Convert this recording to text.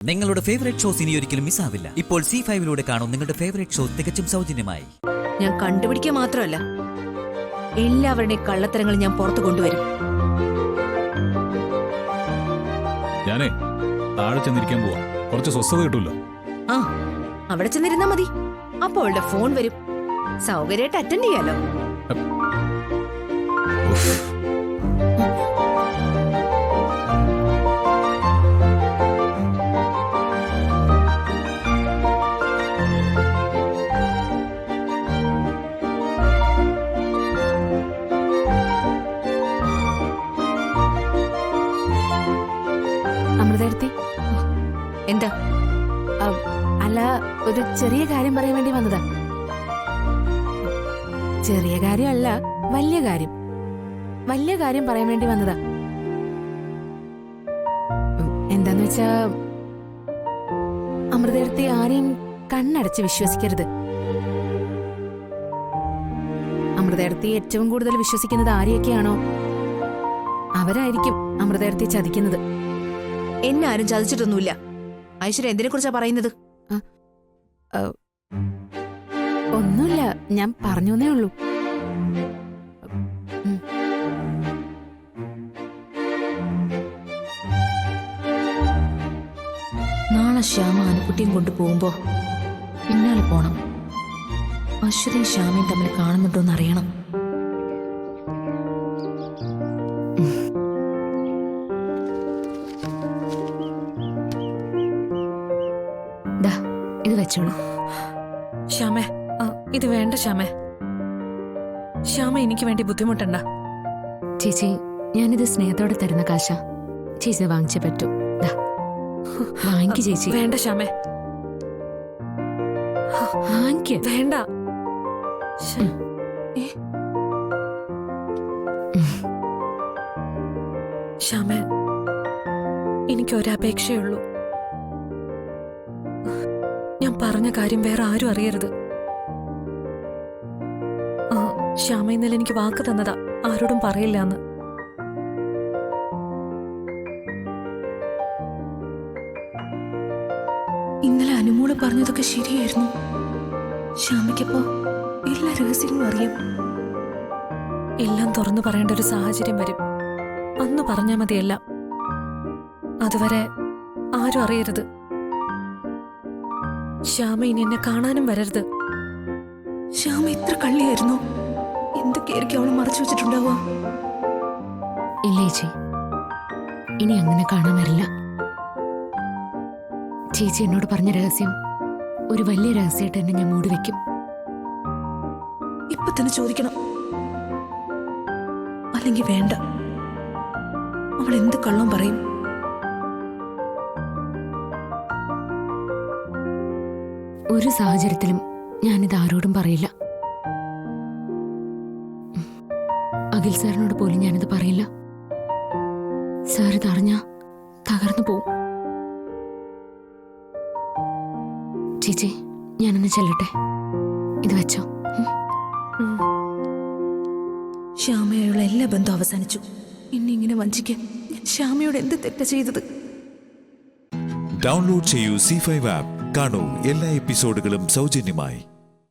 നിങ്ങളുടെ favourite shows ഇനി ഒരിക്കലും മിസ്സാവില്ല. ഇപ്പോൾ C5 കാണും നിങ്ങളുടെ ഫേവറേറ്റ് ഷോ തികച്ചും സൗജന്യമായി. ഞാൻ കണ്ടുപിടിക്കുക മാത്രമല്ല, എല്ലാവരുടെയും കള്ളത്തരങ്ങൾ ഞാൻ പുറത്തു കൊണ്ടുവരും. ഞാനേ താഴെ ചെന്നിരിക്കാൻ പോവാ. കുറച്ച് സ്വസ്ഥത കിട്ടൂല്ലോ. ആ, അവിടെ ചെന്നിരുന്നാ മതി. അപ്പൊ അവളുടെ ഫോൺ വരും. സൗകര്യമായിട്ട് അറ്റൻഡ് ചെയ്യാലോ. അമൃതേടത്തി, എന്താ? അല്ല, ഒരു ചെറിയ കാര്യം പറയാൻ വേണ്ടി വന്നതാ. ചെറിയ കാര്യമല്ല, വലിയ കാര്യം. വലിയ കാര്യം പറയാൻ വേണ്ടി വന്നതാ. എന്താന്ന് വെച്ചാ, അമൃതേടത്തി ആരെയും കണ്ണടച്ച് വിശ്വസിക്കരുത്. അമൃതേടത്തി ഏറ്റവും കൂടുതൽ വിശ്വസിക്കുന്നത് ആരെയൊക്കെയാണോ അവരായിരിക്കും അമൃതേടത്തി ചതിക്കുന്നത്. എന്നെ ആരും ചതിച്ചിട്ടൊന്നുമില്ല. ഐശ്വര്യ എന്തിനെ കുറിച്ചാ പറയുന്നത്? ഒന്നുമില്ല, ഞാൻ പറഞ്ഞേ ഉള്ളൂ. നാളെ ശ്യാമ അനുക്കുട്ടിയും കൊണ്ടുപോകുമ്പോ പിന്നാലെ പോണം. അശ്വതിയും ശ്യാമയും തമ്മിൽ കാണുന്നുണ്ടോന്ന് അറിയണം. ഇത് വെച്ചോളൂ. ശ്യാമേ, ഇത് വേണ്ട ശ്യാമേ. ശ്യാമ എനിക്ക് വേണ്ടി ബുദ്ധിമുട്ടണ്ട. ചേച്ചി, ഞാനിത് സ്നേഹത്തോടെ തരുന്ന കാശ. ചേച്ചി വാങ്ങിച്ചേ പറ്റൂ. വാങ്ങിക്ക് ചേച്ചി. വേണ്ട ശ്യാമേ, വാങ്ങിക്ക്. വേണ്ട. ശ്യാമേ, എനിക്കൊരപേക്ഷയുള്ളൂ. ഞാൻ പറഞ്ഞ കാര്യം വേറെ ആരും അറിയരുത്. ശ്യാമ ഇന്നലെ എനിക്ക് വാക്ക് തന്നതാ, ആരോടും പറയില്ല എന്ന്. ഇന്നലെ അനുമോള് പറഞ്ഞതൊക്കെ ശരിയായിരുന്നു. ശ്യാമയ്ക്കപ്പോ എല്ലാ രഹസ്യങ്ങളും അറിയാം. എല്ലാം തുറന്നു പറയേണ്ട ഒരു സാഹചര്യം വരും. അന്ന് പറഞ്ഞാൽ മതിയല്ല. അതുവരെ ആരും അറിയരുത്. ശ്യാമ ഇനി എന്നെ കാണാനും വരരുത്. ശ്യാമ ഇത്ര കള്ളിയായിരുന്നു. എന്തൊക്കെയായിരിക്കും അവള് മറച്ചു വെച്ചിട്ടുണ്ടാവുക? ഇല്ല ചേച്ചി, ഇനി അങ്ങനെ കാണാൻ വരില്ല. ചേച്ചി എന്നോട് പറഞ്ഞ രഹസ്യം ഒരു വലിയ രഹസ്യമായിട്ട് തന്നെ ഞാൻ മൂടി വെക്കും. ഇപ്പൊ തന്നെ ചോദിക്കണം. അല്ലെങ്കിൽ വേണ്ട. അവൾ എന്ത് കള്ളം പറയും? ഒരു സാഹചര്യത്തിലും ഞാനിത് ആരോടും പറയില്ല. അഖിൽ സാറിനോട് പോലും ഞാനിത് പറയില്ല. സാർ ഇതറിഞ്ഞാ തകർന്നു പോവും. ചേച്ചി, ഞാനൊന്ന് ചെല്ലട്ടെ. ഇത് വെച്ചോ. ശ്യാമയുള്ള എല്ലാ ബന്ധവും അവസാനിച്ചു. എന്നെ ഇങ്ങനെ വഞ്ചിക്കാൻ ഞാൻ ശ്യാമയോട് എന്ത് തെറ്റാ ചെയ്തത്? ഡൗൺലോഡ് ചെയ്യൂ C5 ആപ്പ്. കാണൂ എല്ലാ എപ്പിസോഡുകളും സൗജന്യമായി.